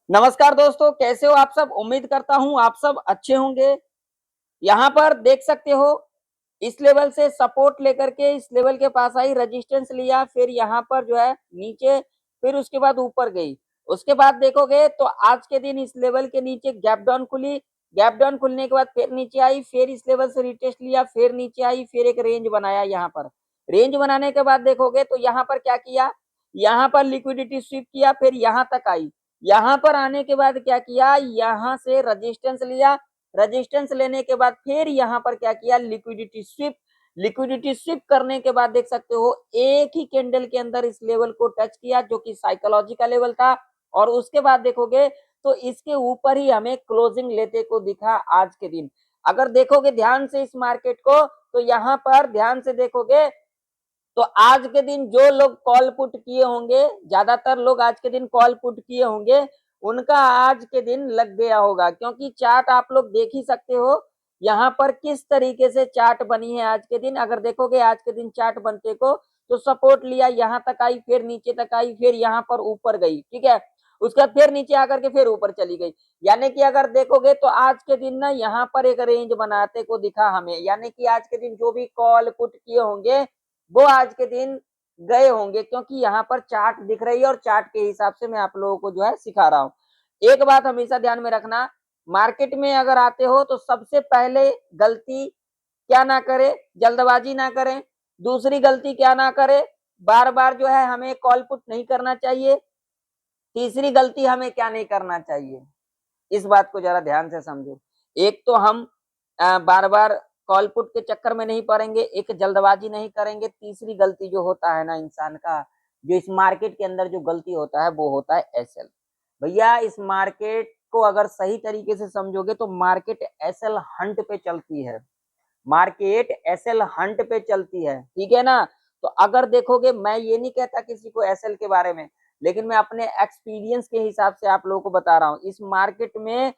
नमस्कार दोस्तों, कैसे हो आप सब? उम्मीद करता हूँ आप सब अच्छे होंगे। यहाँ पर देख सकते हो, इस लेवल से सपोर्ट लेकर के इस लेवल के पास आई, रेजिस्टेंस लिया, फिर यहाँ पर जो है नीचे, फिर उसके बाद ऊपर गई। उसके बाद देखोगे तो आज के दिन इस लेवल के नीचे गैप डाउन खुली। गैप डाउन खुलने के बाद फिर नीचे आई, फिर इस लेवल से रिटेस्ट लिया, फिर नीचे आई, फिर एक रेंज बनाया। यहाँ पर रेंज बनाने के बाद देखोगे तो यहाँ पर क्या किया, यहाँ पर लिक्विडिटी स्वीप किया, फिर यहाँ तक आई। यहाँ पर आने के बाद क्या किया, यहाँ से रेजिस्टेंस लिया। रेजिस्टेंस लेने के बाद फिर यहाँ पर क्या किया, लिक्विडिटी स्विप। लिक्विडिटी स्विप करने के बाद देख सकते हो एक ही कैंडल के अंदर इस लेवल को टच किया, जो कि साइकोलॉजी का लेवल था। और उसके बाद देखोगे तो इसके ऊपर ही हमें क्लोजिंग लेते को दिखा आज के दिन। अगर देखोगे ध्यान से इस मार्केट को, तो यहाँ पर ध्यान से देखोगे तो आज के दिन जो लोग कॉल पुट किए होंगे, ज्यादातर लोग आज के दिन कॉल पुट किए होंगे, उनका आज के दिन लग गया होगा। क्योंकि चार्ट आप लोग देख ही सकते हो यहाँ पर किस तरीके से चार्ट बनी है आज के दिन। अगर देखोगे आज के दिन चार्ट बनते को, तो सपोर्ट लिया, यहाँ तक आई, फिर नीचे तक आई, फिर यहाँ पर ऊपर गई, ठीक है। उसके बाद फिर नीचे आकर के फिर ऊपर चली गई। यानी कि अगर देखोगे तो आज के दिन ना यहाँ पर एक रेंज बनाते को दिखा हमें। यानी कि आज के दिन जो भी कॉल पुट किए होंगे वो आज के दिन गए होंगे, क्योंकि यहाँ पर चार्ट दिख रही है और चार्ट के हिसाब से मैं आप लोगों को जो है सिखा रहा हूँ। एक बात हमेशा ध्यान में रखना, मार्केट में अगर आते हो तो सबसे पहले गलती क्या ना करे, जल्दबाजी ना करें। दूसरी गलती क्या ना करे, बार बार जो है हमें कॉल पुट नहीं करना चाहिए। तीसरी गलती हमें क्या नहीं करना चाहिए, इस बात को जरा ध्यान से समझो। एक तो हम बार बार कॉल पुट के चक्कर में नहीं पड़ेंगे, एक जल्दबाजी नहीं करेंगे। तीसरी गलती जो होता है ना इंसान का, जो इस मार्केट के अंदर जो गलती होता है वो होता है एसएल। भैया इस मार्केट को अगर सही तरीके से समझोगे तो मार्केट एसएल हंट पे चलती है। मार्केट एसएल हंट पे चलती है, ठीक है ना। तो अगर देखोगे, मैं ये नहीं कहता किसी को एसएल के बारे में, लेकिन मैं अपने एक्सपीरियंस के हिसाब से आप लोगों को बता रहा हूँ। इस मार्केट में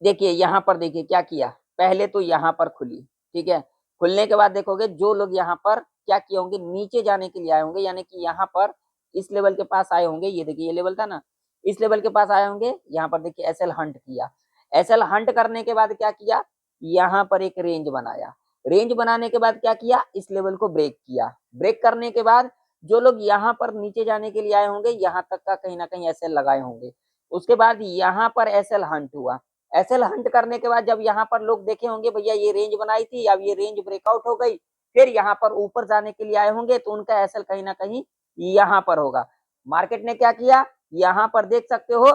देखिए, यहाँ पर देखिए क्या किया, पहले तो यहाँ पर खुली, ठीक है। खुलने के बाद देखोगे जो लोग यहाँ पर क्या किए होंगे, नीचे जाने के लिए आए होंगे, यानी कि यहाँ पर इस लेवल के पास आए होंगे। ये देखिए, ये लेवल था ना, इस लेवल के पास आए होंगे। यहाँ पर देखिए एसएल हंट किया। एसएल हंट करने के बाद क्या किया, यहाँ पर एक रेंज बनाया। रेंज बनाने के बाद क्या किया, इस लेवल को ब्रेक किया। ब्रेक करने के बाद जो लोग यहाँ पर नीचे जाने के लिए आए होंगे, यहाँ तक का कहीं ना कहीं एसएल लगाए होंगे। उसके बाद यहाँ पर एसएल हंट हुआ। एसएल हंट करने के बाद जब यहाँ पर लोग देखे होंगे, भैया ये रेंज बनाई थी, अब ये रेंज ब्रेकआउट हो गई, फिर यहाँ पर ऊपर जाने के लिए आए होंगे, तो उनका एसएल कहीं ना कहीं यहाँ पर होगा। मार्केट ने क्या किया, यहाँ पर देख सकते हो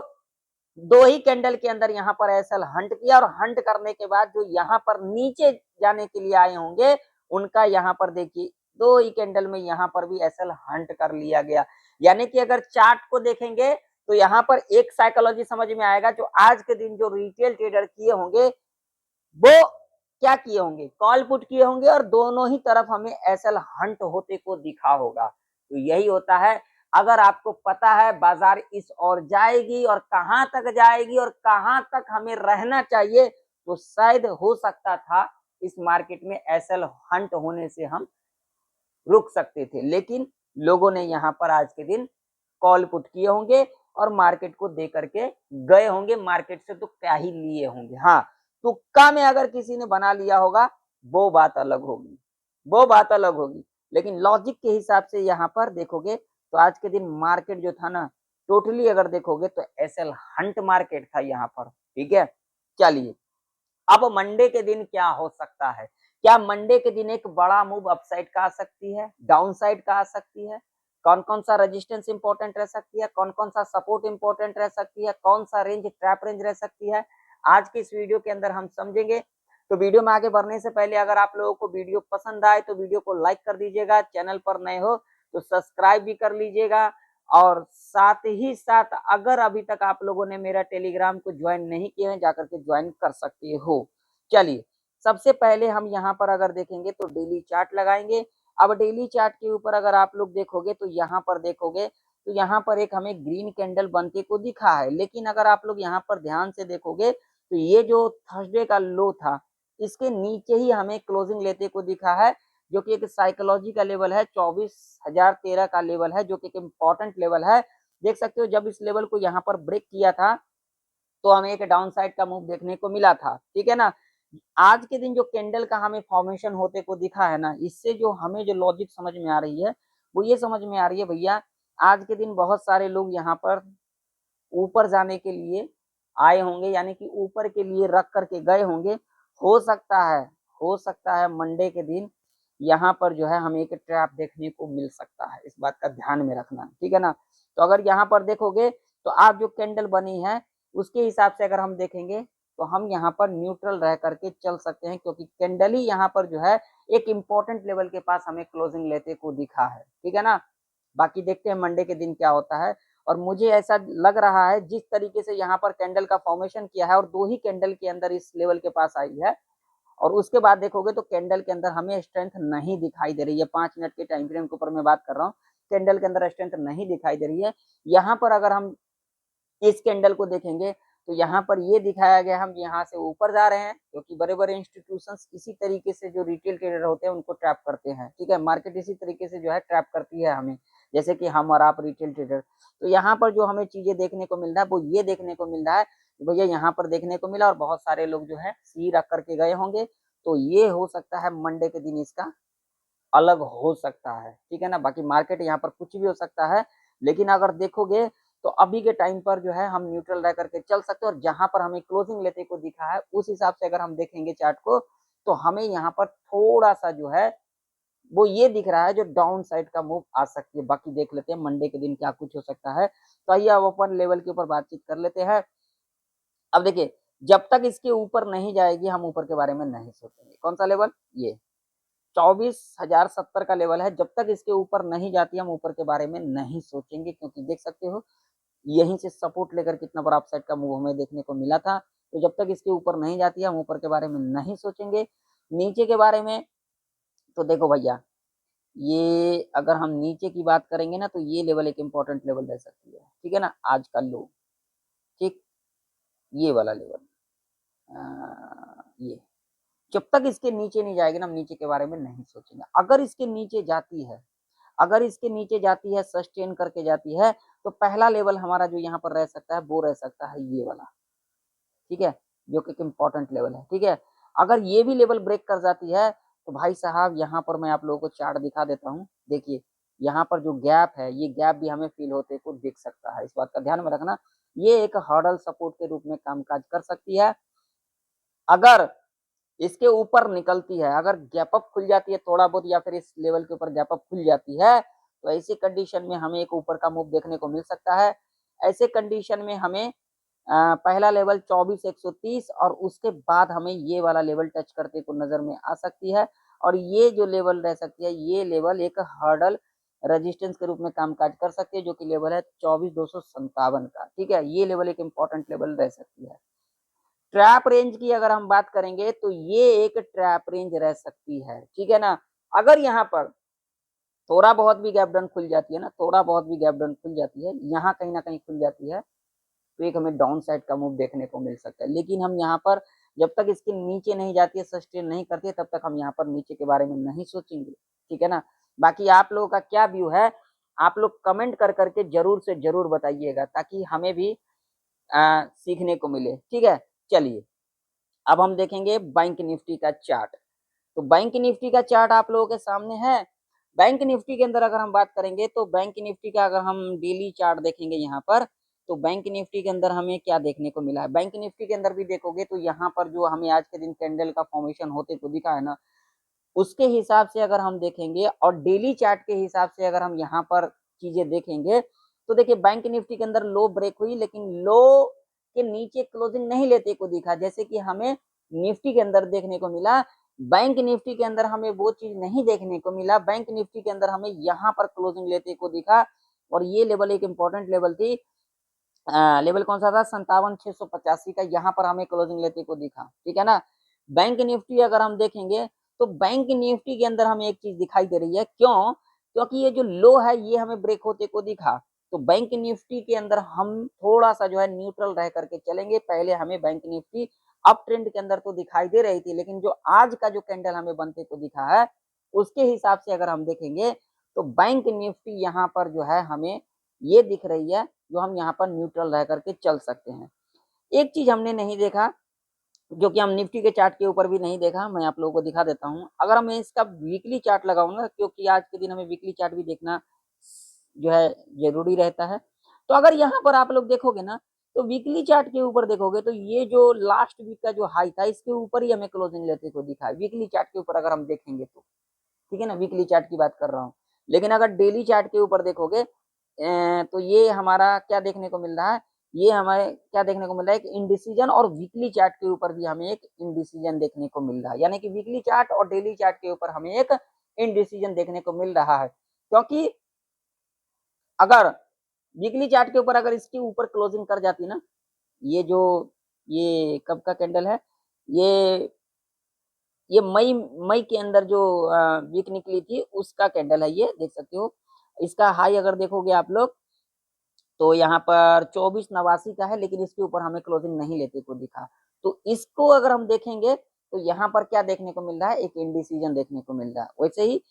दो ही कैंडल के अंदर यहाँ पर एसएल हंट किया, और हंट करने के बाद जो यहाँ पर नीचे जाने के लिए आए होंगे, उनका यहाँ पर देखिए दो ही कैंडल में यहाँ पर भी एसएल हंट कर लिया गया। यानी कि अगर चार्ट को देखेंगे तो यहाँ पर एक साइकोलॉजी समझ में आएगा, जो आज के दिन जो रिटेल ट्रेडर किए होंगे वो क्या किए होंगे, कॉल पुट किए होंगे, और दोनों ही तरफ हमें एसएल हंट होते को दिखा होगा। तो यही होता है, अगर आपको पता है बाजार इस ओर जाएगी और कहां तक जाएगी और कहां तक हमें रहना चाहिए, तो शायद हो सकता था इस मार्केट में एसएल हंट होने से हम रुक सकते थे। लेकिन लोगों ने यहाँ पर आज के दिन कॉल पुट किए होंगे और मार्केट को दे करके गए होंगे। मार्केट से तो क्या ही लिए होंगे, हाँ तुक्का में अगर किसी ने बना लिया होगा वो बात अलग होगी, वो बात अलग होगी। लेकिन लॉजिक के हिसाब से यहाँ पर देखोगे तो आज के दिन मार्केट जो था ना, टोटली अगर देखोगे तो एसएल हंट मार्केट था यहाँ पर, ठीक है। चलिए, अब मंडे के दिन क्या हो सकता है, क्या मंडे के दिन एक बड़ा मूव अपसाइड का आ सकती है, डाउन साइड का आ सकती है, कौन कौन सा रेजिस्टेंस इंपॉर्टेंट रह सकती है, कौन कौन सा सपोर्ट इंपॉर्टेंट रह सकती है, कौन सा रेंज ट्रैप रेंज रह सकती है, आज के इस वीडियो के अंदर हम समझेंगे। तो वीडियो में आगे बढ़ने से पहले अगर आप लोगों को वीडियो पसंद आए तो वीडियो को लाइक कर दीजिएगा, चैनल पर नए हो तो सब्सक्राइब भी कर लीजिएगा, और साथ ही साथ अगर अभी तक आप लोगों ने मेरा टेलीग्राम को ज्वाइन नहीं किया है, जाकर के ज्वाइन कर सकते हो। चलिए, सबसे पहले हम यहाँ पर अगर देखेंगे तो डेली चार्ट लगाएंगे। अब डेली चार्ट के ऊपर अगर आप लोग देखोगे तो यहाँ पर देखोगे तो यहाँ पर एक हमें ग्रीन कैंडल बनते को दिखा है। लेकिन अगर आप लोग यहाँ पर ध्यान से देखोगे तो ये जो थर्सडे का लो था, इसके नीचे ही हमें क्लोजिंग लेते को दिखा है, जो कि एक साइकोलॉजी का लेवल है, 24,013 का लेवल है, जो कि एक इम्पोर्टेंट लेवल है, देख सकते हो जब इस लेवल को यहाँ पर ब्रेक किया था तो हमें एक डाउन साइड का मूव देखने को मिला था, ठीक है ना। आज के दिन जो कैंडल का हमें फॉर्मेशन होते को दिखा है ना, इससे जो हमें जो लॉजिक समझ में आ रही है वो ये समझ में आ रही है भैया, आज के दिन बहुत सारे लोग यहाँ पर ऊपर जाने के लिए आए होंगे, यानी कि ऊपर के लिए रख करके गए होंगे। हो सकता है, हो सकता है मंडे के दिन यहाँ पर जो है हमें एक ट्रैप देखने को मिल सकता है, इस बात का ध्यान में रखना, ठीक है ना। तो अगर यहाँ पर देखोगे तो आज जो कैंडल बनी है उसके हिसाब से अगर हम देखेंगे तो हम यहाँ पर न्यूट्रल रह करके चल सकते हैं, क्योंकि कैंडल ही यहाँ पर जो है एक इंपॉर्टेंट लेवल के पास हमें क्लोजिंग लेते को दिखा है, ठीक है ना। बाकी देखते हैं मंडे के दिन क्या होता है। और मुझे ऐसा लग रहा है जिस तरीके से यहाँ पर कैंडल का फॉर्मेशन किया है और 2 ही कैंडल के अंदर इस लेवल के पास आई है, और उसके बाद देखोगे तो कैंडल के अंदर हमें स्ट्रेंथ नहीं दिखाई दे रही है। 5 मिनट के टाइम फ्रेम के ऊपर मैं बात कर रहा हूँ, कैंडल के अंदर स्ट्रेंथ नहीं दिखाई दे रही है। यहाँ पर अगर हम इस कैंडल को देखेंगे तो यहाँ पर ये दिखाया गया हम यहाँ से ऊपर जा रहे हैं, क्योंकि बड़े बड़े इंस्टीट्यूशंस इसी तरीके से जो रिटेल ट्रेडर होते हैं उनको ट्रैप करते हैं, ठीक है। मार्केट इसी तरीके से जो है ट्रैप करती है हमें, जैसे कि हम और आप रिटेल ट्रेडर। तो यहाँ पर जो हमें चीजें देखने को मिल रहा है वो ये देखने को मिल रहा है भैया, यहाँ पर देखने को मिला और बहुत सारे लोग जो है सी रख करके गए होंगे। तो ये हो सकता है मंडे के दिन इसका अलग हो सकता है, ठीक है ना। बाकी मार्केट यहाँ पर कुछ भी हो सकता है, लेकिन अगर देखोगे तो अभी के टाइम पर जो है हम न्यूट्रल रह करके चल सकते हैं, और जहां पर हमें क्लोजिंग लेते को दिखा है उस हिसाब से अगर हम देखेंगे चार्ट को तो हमें यहाँ पर थोड़ा सा जो है वो ये दिख रहा है जो डाउन साइड का मूव आ सकती है। बाकी देख लेते हैं मंडे के दिन क्या कुछ हो सकता है। तो आइए अब अपन लेवल के ऊपर बातचीत कर लेते हैं। अब देखिए, जब तक इसके ऊपर नहीं जाएगी हम ऊपर के बारे में नहीं सोचेंगे। कौन सा लेवल? ये 24,070 का लेवल है। जब तक इसके ऊपर नहीं जाती हम ऊपर के बारे में नहीं सोचेंगे, क्योंकि देख सकते हो यहीं से सपोर्ट लेकर कितना बड़ा अपसाइड का मूव हमें देखने को मिला था। तो जब तक इसके ऊपर नहीं जाती हम ऊपर के बारे में नहीं सोचेंगे। नीचे के बारे में तो देखो भैया, ये अगर हम नीचे की बात करेंगे ना तो ये लेवल एक इंपॉर्टेंट लेवल रह सकती है, ठीक है ना। आज का लो, ठीक, ये वाला लेवल, ये जब तक इसके नीचे नहीं जाएगी ना हम नीचे के बारे में नहीं सोचेंगे। अगर इसके नीचे जाती है, अगर इसके नीचे जाती है, सस्टेन करके जाती है, तो पहला लेवल हमारा जो यहाँ पर रह सकता है वो रह सकता है ये वाला, ठीक है, जो कि इंपॉर्टेंट लेवल है, ठीक है। अगर ये भी लेवल ब्रेक कर जाती है तो भाई साहब यहाँ पर मैं आप लोगों को चार्ट दिखा देता हूँ। देखिए यहाँ पर जो गैप है, ये गैप भी हमें फील होते को दिख सकता है, इस बात का ध्यान में रखना। ये एक हर्डल सपोर्ट के रूप में कामकाज कर सकती है। अगर इसके ऊपर निकलती है, अगर गैप अप खुल जाती है थोड़ा बहुत, या फिर इस लेवल के ऊपर गैप अप खुल जाती है, तो ऐसी कंडीशन में हमें एक ऊपर का मूव देखने को मिल सकता है। ऐसे कंडीशन में हमें पहला लेवल 24,130 और उसके बाद हमें ये वाला लेवल टच करते को नजर में आ सकती है। और ये जो लेवल रह सकती है, ये लेवल एक हर्डल रेजिस्टेंस के रूप में कामकाज कर सकती है, जो कि लेवल है 24,257 का, ठीक है। ये लेवल एक इंपॉर्टेंट लेवल रह सकती है। ट्रैप रेंज की अगर हम बात करेंगे तो ये एक ट्रैप रेंज रह सकती है, ठीक है ना। अगर यहाँ पर थोड़ा बहुत भी गैप डाउन खुल जाती है ना, थोड़ा बहुत भी गैप डाउन खुल जाती है, यहाँ कहीं ना कहीं खुल जाती है, तो एक हमें डाउन साइड का मूव देखने को मिल सकता है। लेकिन हम यहाँ पर जब तक इसके नीचे नहीं जाती है, सस्टेन नहीं करती है, तब तक हम यहाँ पर नीचे के बारे में नहीं सोचेंगे, ठीक है ना। बाकी आप लोगों का क्या व्यू है, आप लोग कमेंट कर करके जरूर से जरूर बताइएगा, ताकि हमें भी सीखने को मिले, ठीक है। चलिए अब हम देखेंगे बैंक निफ्टी का चार्ट। तो बैंक निफ्टी का चार्ट आप लोगों के सामने है। बैंक निफ्टी के अंदर अगर हम बात करेंगे तो बैंक निफ्टी का अगर हम डेली चार्ट देखेंगे यहाँ पर, तो बैंक निफ्टी के अंदर हमें क्या देखने को मिला है। बैंक निफ्टी के अंदर भी देखोगे तो यहाँ पर जो हमें आज के दिन कैंडल का फॉर्मेशन होते को दिखा है ना, उसके हिसाब से अगर हम देखेंगे और डेली चार्ट के हिसाब से अगर हम यहाँ पर चीजें देखेंगे, तो देखिए बैंक निफ्टी के अंदर लो ब्रेक हुई, लेकिन लो के नीचे क्लोजिंग नहीं लेते को दिखा, जैसे कि हमें निफ्टी के अंदर देखने को मिला। बैंक निफ्टी के अंदर हमें वो चीज नहीं देखने को मिला। बैंक निफ्टी के अंदर हमें यहाँ पर क्लोजिंग लेते को दिखा, और ये लेवल एक इंपॉर्टेंट लेवल थी। लेवल कौन सा था? 57,685 का, यहाँ पर हमें क्लोजिंग लेते को दिखा, ठीक है ना। बैंक निफ्टी अगर हम देखेंगे तो बैंक निफ्टी के अंदर हमें एक चीज दिखाई दे रही है, क्यों? क्योंकि ये जो लो है ये हमें ब्रेक होते को दिखा। तो बैंक निफ्टी के अंदर हम थोड़ा सा जो है न्यूट्रल रह करके चलेंगे। पहले हमें बैंक निफ्टी अप ट्रेंड के अंदर तो दिखाई दे रही थी, लेकिन जो आज का जो कैंडल हमें बनते को दिखा है उसके हिसाब से अगर हम देखेंगे तो बैंक निफ्टी यहाँ पर जो है हमें ये दिख रही है जो हम यहाँ पर न्यूट्रल रह करके चल सकते हैं। एक चीज हमने नहीं देखा, जो कि हम निफ्टी के चार्ट के ऊपर भी नहीं देखा, मैं आप लोगों को दिखा देता हूँ। अगर मैं इसका वीकली चार्ट लगाऊंगा, क्योंकि आज के दिन हमें वीकली चार्ट भी देखना जो है जरूरी रहता है। तो अगर यहाँ पर आप लोग देखोगे ना, तो वीकली चार्ट के ऊपर देखोगे तो ये जो लास्ट वीक का जो हाई था, इसके ऊपर ही हमें क्लोजिंग लेते को दिखा है वीकली चार्ट के ऊपर, अगर हम देखेंगे तो, ठीक है ना, वीकली चार्ट की बात कर रहा हूँ। लेकिन अगर डेली चार्ट के ऊपर देखोगे तो ये हमारा क्या देखने को मिल रहा है, ये हमें क्या देखने को मिल रहा है, एक इंडिसीजन, और वीकली चार्ट के ऊपर भी हमें एक इंडिसीजन देखने को मिल रहा है। यानी कि वीकली चार्ट और डेली चार्ट के ऊपर हमें एक इंडिसीजन देखने को मिल रहा है। क्योंकि अगर वीकली चार्ट के ऊपर अगर इसके ऊपर क्लोजिंग कर जाती ना, ये जो ये कब का कैंडल है, ये मई के अंदर जो वीक निकली थी उसका कैंडल है, ये देख सकते हो। इसका हाई अगर देखोगे आप लोग तो यहाँ पर 2489 का है, लेकिन इसके ऊपर हमें क्लोजिंग नहीं लेते को दिखा। तो इसको अगर हम देखेंगे तो यहाँ पर क्या देखने को मिल रहा है, एक इंडिसीजन देखने को मिल रहा है। वैसे ही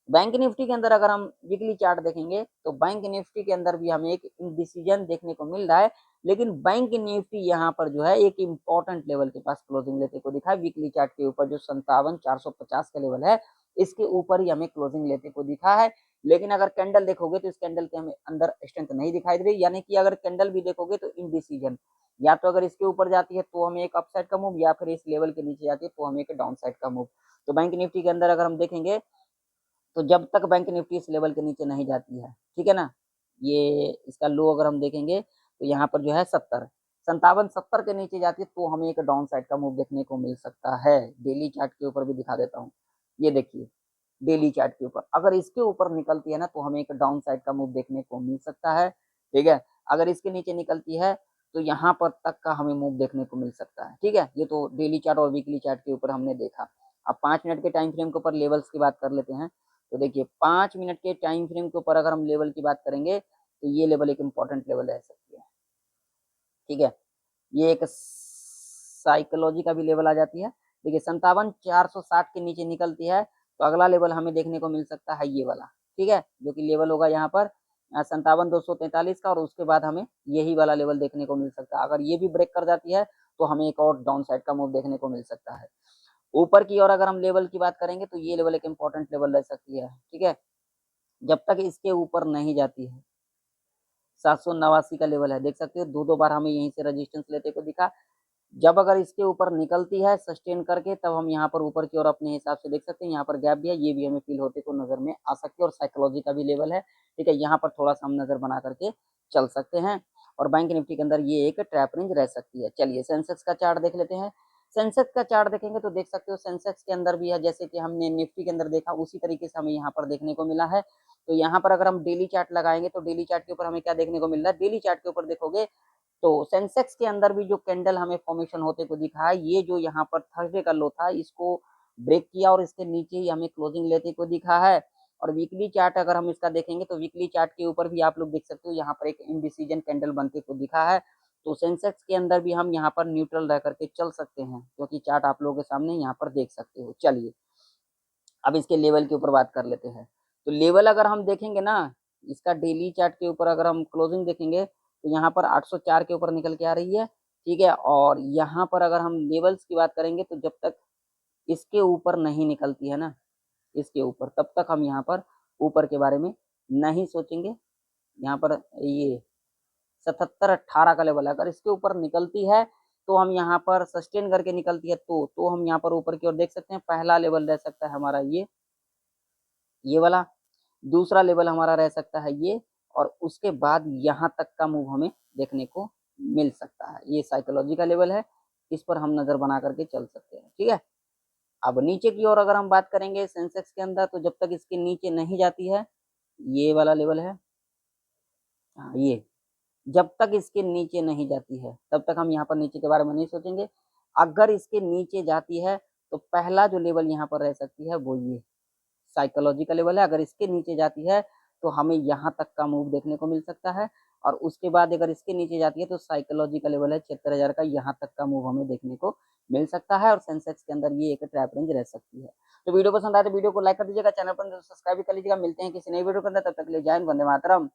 बैंक निफ्टी के अंदर अगर हम वीकली चार्ट देखेंगे तो बैंक निफ्टी के अंदर भी हमें एक इंडिसीजन देखने को मिल रहा है। लेकिन बैंक निफ्टी यहाँ पर जो है एक इंपॉर्टेंट लेवल के पास क्लोजिंग लेते को दिखा है। वीकली चार्ट के ऊपर जो 57,450 का लेवल है, इसके ऊपर ही हमें क्लोजिंग लेते को दिखा है। लेकिन अगर कैंडल देखोगे तो इस कैंडल के हमें अंदर स्ट्रेंथ नहीं दिखाई दे रही। यानी कि अगर कैंडल भी देखोगे तो इंडिसीजन, या तो अगर इसके ऊपर जाती है तो हमें एक अपसाइड का मूव, या फिर इस लेवल के नीचे जाती है तो हमें एक डाउन साइड का मूव। तो बैंक निफ्टी के अंदर अगर हम देखेंगे तो जब तक बैंक निफ्टी इस लेवल के नीचे नहीं जाती है, ठीक है ना, ये इसका लो अगर हम देखेंगे तो यहाँ पर जो है 57 के नीचे जाती है तो हमें एक डाउन साइड का मूव देखने को मिल सकता है। डेली चार्ट के ऊपर भी दिखा देता हूँ, ये देखिए डेली चार्ट के ऊपर अगर इसके ऊपर निकलती है ना तो हमें एक डाउन साइड का मूव देखने को मिल सकता है, ठीक है। अगर इसके नीचे निकलती है तो यहाँ पर तक का हमें मूव देखने को मिल सकता है, ठीक है। ये तो डेली चार्ट और वीकली चार्ट के ऊपर हमने देखा। अब 5 मिनट के टाइम फ्रेम के ऊपर लेवल्स की बात कर लेते हैं। तो देखिए 5 मिनट के टाइम फ्रेम के ऊपर अगर हम लेवल की बात करेंगे तो ये लेवल एक इंपॉर्टेंट लेवल रह सकती है, ठीक है। ये एक साइकोलॉजी का भी लेवल आ जाती है। देखिए 57,460 के नीचे निकलती है तो अगला लेवल हमें देखने को मिल सकता है ये वाला, ठीक है, जो कि लेवल होगा यहाँ पर 57,243 का, और उसके बाद हमें यही वाला लेवल देखने को मिल सकता है। अगर ये भी ब्रेक कर जाती है तो हमें एक और डाउन साइड का मूव देखने को मिल सकता है। ऊपर की ओर अगर हम लेवल की बात करेंगे तो ये लेवल एक इंपॉर्टेंट लेवल रह सकती है, ठीक है। जब तक इसके ऊपर नहीं जाती है, 789 का लेवल है, देख सकते हो दो बार हमें यहीं से रेजिस्टेंस लेते को दिखा। जब अगर इसके ऊपर निकलती है सस्टेन करके, तब हम यहाँ पर ऊपर की ओर अपने हिसाब से देख सकते हैं। यहाँ पर गैप भी है, ये भी हमें फील होते को नजर में आ सकती है, और साइकोलॉजी का भी लेवल है, ठीक है। यहाँ पर थोड़ा सा हम नजर बना करके चल सकते हैं, और बैंक निफ्टी के अंदर ये एक ट्रैप रेंज रह सकती है। चलिए सेंसेक्स का चार्ट देख लेते हैं। सेंसेक्स का चार्ट देखेंगे तो देख सकते हो सेंसेक्स के अंदर भी है, जैसे कि हमने निफ्टी के अंदर देखा उसी तरीके से हमें यहाँ पर देखने को मिला है। तो यहाँ पर अगर हम डेली चार्ट लगाएंगे तो डेली चार्ट के ऊपर हमें क्या देखने को मिल रहा है, डेली चार्ट के ऊपर देखोगे तो सेंसेक्स के अंदर भी जो कैंडल हमें फॉर्मेशन होते को दिखा है, ये जो यहाँ पर थर्सडे का लो था इसको ब्रेक किया और इसके नीचे ही हमें क्लोजिंग लेते को दिखा है। और वीकली चार्ट अगर हम इसका देखेंगे तो वीकली चार्ट के ऊपर भी आप लोग देख सकते हो यहाँ पर एक इंडिसीजन कैंडल बनते को दिखा है। तो सेंसेक्स के अंदर भी हम यहाँ पर न्यूट्रल रह करके चल सकते हैं, क्योंकि चार्ट आप लोगों के सामने यहाँ पर देख सकते हो। चलिए अब इसके लेवल के ऊपर बात कर लेते हैं। तो लेवल अगर हम देखेंगे ना, इसका डेली चार्ट के ऊपर अगर हम क्लोजिंग देखेंगे तो यहाँ पर 804 के ऊपर निकल के आ रही है, ठीक है। और यहाँ पर अगर हम लेवल्स की बात करेंगे तो जब तक इसके ऊपर नहीं निकलती है ना, इसके ऊपर, तब तक हम यहाँ पर ऊपर के बारे में नहीं सोचेंगे। यहाँ पर ये 7718 का लेवल है, अगर इसके ऊपर निकलती है तो हम यहाँ पर सस्टेन करके निकलती है तो हम यहाँ पर ऊपर की ओर देख सकते हैं। पहला लेवल रह सकता है हमारा ये वाला, दूसरा लेवल हमारा रह सकता है ये, और उसके बाद यहाँ तक का मूव हमें देखने को मिल सकता है। ये साइकोलॉजी का लेवल है, इस पर हम नजर बना करके चल सकते हैं, ठीक है। अब नीचे की ओर अगर हम बात करेंगे सेंसेक्स के अंदर, तो जब तक इसके नीचे नहीं जाती है, ये वाला लेवल है, हाँ ये, जब तक इसके नीचे नहीं जाती है तब तक हम यहाँ पर नीचे के बारे में नहीं सोचेंगे। अगर इसके नीचे जाती है तो पहला जो लेवल यहाँ पर रह सकती है वो ये साइकोलॉजी का लेवल है। अगर इसके नीचे जाती है तो हमें यहाँ तक का मूव देखने को मिल सकता है, और उसके बाद अगर इसके नीचे जाती है तो साइकोलॉजी का लेवल है 76,000 का, यहाँ तक का मूव हमें देखने को मिल सकता है। और सेंसेक्स के अंदर ये एक ट्रैप रेंज रह सकती है। तो वीडियो पसंद आए तो वीडियो को लाइक कर दीजिएगा, चैनल पर सब्सक्राइब कर लीजिएगा। मिलते हैं किसी नई वीडियो के अंदर, तब तक के लिए जय हिंद, वंदे मातरम।